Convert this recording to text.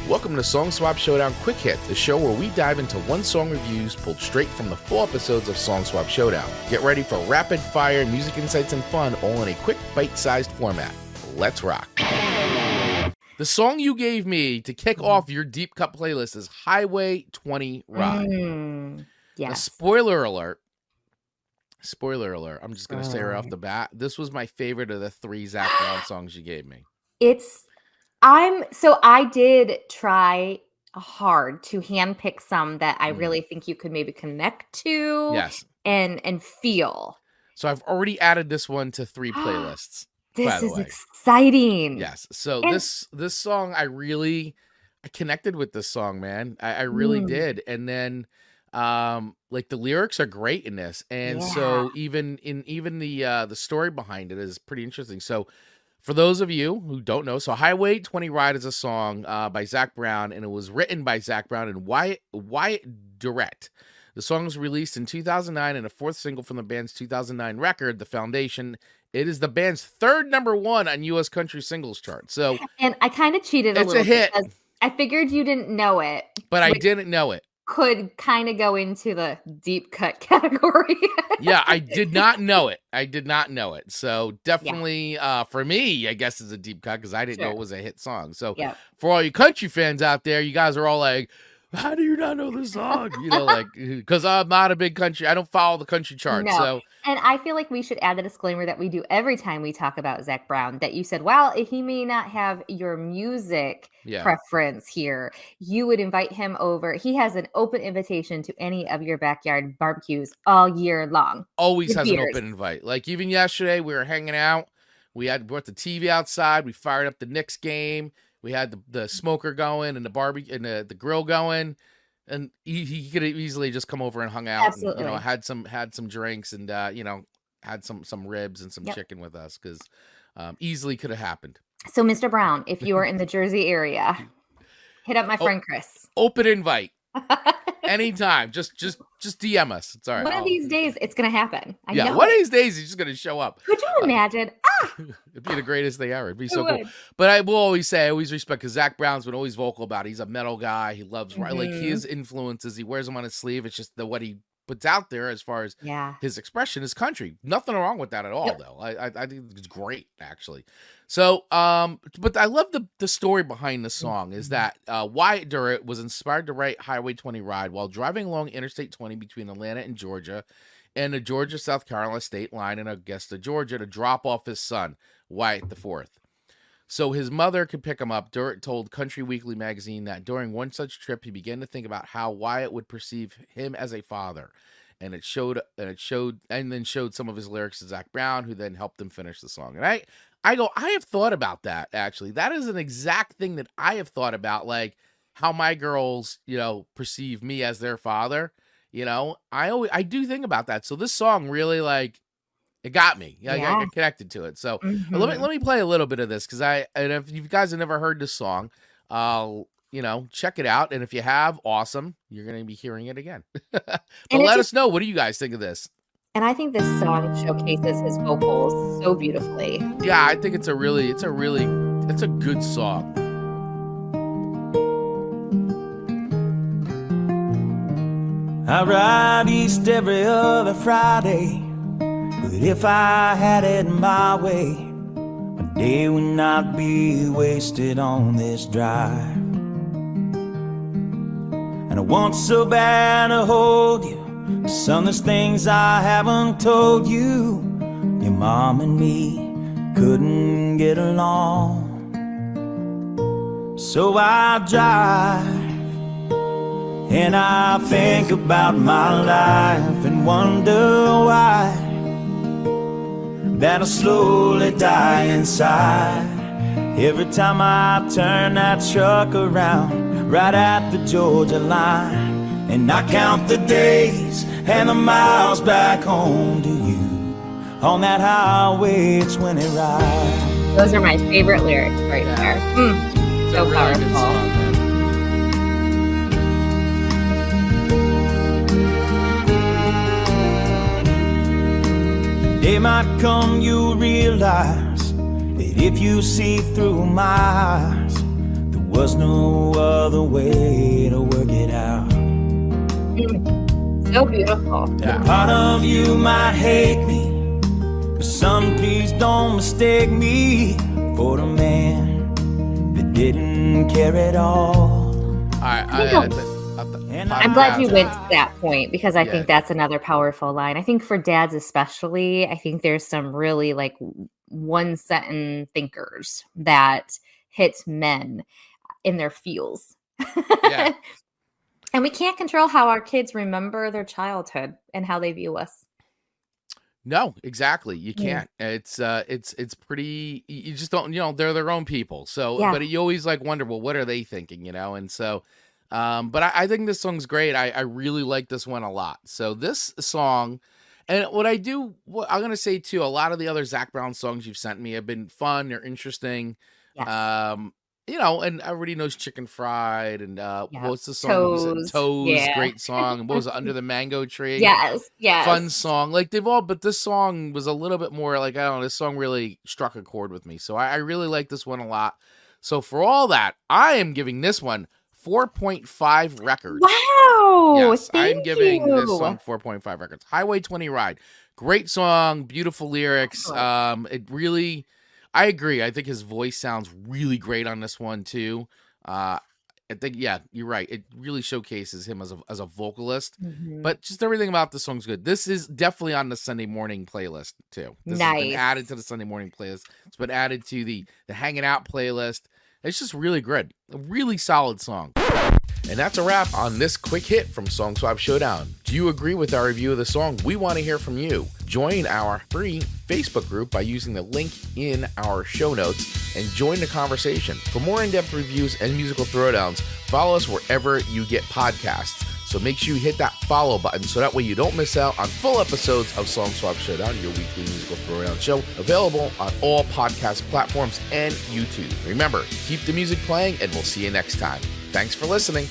Welcome to Song Swap Showdown Quick Hit, the show where we dive into one song reviews pulled straight from the full episodes of Song Swap Showdown. Get ready for rapid fire music insights and fun, all in a quick bite-sized format. Let's rock. The song you gave me to kick off your deep cut playlist is Highway 20 Ride. Yes. Now, spoiler alert, I'm just going to say right off the bat, this was my favorite of the three Zac Brown songs you gave me. I did try hard to handpick some that I really think you could maybe connect to. Yes. And feel. So I've already added this one to 3 playlists. This is exciting. Yes. So this song, I connected with this song, man. I really did. And then like the lyrics are great in this. And so even the story behind it is pretty interesting. So for those of you who don't know, so Highway 20 Ride is a song by Zac Brown, and it was written by Zac Brown and Wyatt Direct. The song was released in 2009 and a 4th single from the band's 2009 record, The Foundation. It is the band's 3rd #1 on U.S. country singles chart. So, and I kind of cheated a little bit because I figured you didn't know it. But I didn't know it. Could kind of go into the deep cut category. Yeah, I did not know it. So definitely for me, I guess it's a deep cut because I didn't know it was a hit song. So for all you country fans out there, you guys are all like, how do you not know this song? You know, like, because I'm not a big country. I don't follow the country charts. No. So, and I feel like we should add the disclaimer that we do every time we talk about Zac Brown, that you said, well, he may not have your music preference here. You would invite him over. He has an open invitation to any of your backyard barbecues all year long. Always has an open invite. Like even yesterday, we were hanging out. We brought the TV outside. We fired up the Knicks game. We had the smoker going and the barbecue and the grill going, and he could have easily just come over and hung out. Absolutely. And, had some drinks and had some ribs and some chicken with us because easily could have happened. So, Mr. Brown, if you are in the Jersey area, hit up my friend Chris. Open invite. Anytime. Just DM us. It's all right. One of these days, it's going to happen. I know one of these days, he's just going to show up. Could you imagine? It'd be the greatest thing ever. It'd be so cool. But I will always say, I always respect, because Zac Brown's been always vocal about it. He's a metal guy. He loves, like, his influences. He wears them on his sleeve. It's just what he puts out there as far as his expression is country. Nothing wrong with that at all, though. I think it's great, actually. So, but I love the story behind the song is that Wyatt Direct was inspired to write Highway 20 Ride while driving along Interstate 20 between Atlanta and Georgia and the Georgia-South Carolina state line in Augusta, Georgia, to drop off his son, Wyatt IV. So his mother could pick him up. Direct told Country Weekly magazine that during one such trip, he began to think about how Wyatt would perceive him as a father. And it showed some of his lyrics to Zac Brown, who then helped him finish the song. And I have thought about that, actually. That is an exact thing that I have thought about, like how my girls, perceive me as their father. I do think about that. So this song really, like, it got me. I got connected to it. So let me play a little bit of this, because if you guys have never heard this song, check it out. And if you have, awesome. You're going to be hearing it again. But let us know. What do you guys think of this? And I think this song showcases his vocals so beautifully. Yeah, I think it's a good song. I ride east every other Friday, but if I had it my way, my day would not be wasted on this drive. And I want so bad to hold you, but son, there's things I haven't told you. Your mom and me couldn't get along, so I drive. And I think about my life and wonder why that I'll slowly die inside every time I turn that truck around right at the Georgia line. And I count the days and the miles back home to you on that Highway 20 ride. Those are my favorite lyrics right there. So really powerful. Good song, man. Day might come, you'll realize that if you see through my eyes, the was no other way to work it out. So beautiful. Yeah. Part of you might hate me, but son, please don't mistake me for a man that didn't care at all. I'm glad you went to that point, because I think that's another powerful line. I think for dads especially, I think there's some really like one sentence thinkers that hits men in their feels. Yeah. And we can't control how our kids remember their childhood and how they view us. No, exactly. You can't. It's pretty, you just don't, they're their own people. So, but you always like wonder, well, what are they thinking, And so, but I think this song's great. I really like this one a lot. So this song, and what I'm going to say too, a lot of the other Zac Brown songs you've sent me have been fun. They're interesting. Yes. And everybody knows Chicken Fried and what's the song? Toes, great song. And what was it? Under the Mango Tree? Yes. Fun song. Like but this song was a little bit more like, I don't know, this song really struck a chord with me. So I really like this one a lot. So for all that, I am giving this one 4.5 records. Wow. Yes, I'm giving this song 4.5 records. Highway 20 Ride. Great song, beautiful lyrics. It really, I agree. I think his voice sounds really great on this one too. I think, you're right. It really showcases him as a vocalist, but just everything about the song's good. This is definitely on the Sunday morning playlist too. This has been added to the Sunday morning playlist. It's been added to the Hanging Out playlist. It's just really good. A really solid song. And that's a wrap on this quick hit from Song Swap Showdown. Do you agree with our review of the song? We want to hear from you. Join our free Facebook group by using the link in our show notes and join the conversation. For more in-depth reviews and musical throwdowns, follow us wherever you get podcasts. So make sure you hit that follow button so that way you don't miss out on full episodes of Song Swap Showdown, your weekly musical throwdown show, available on all podcast platforms and YouTube. Remember, keep the music playing, and we'll see you next time. Thanks for listening.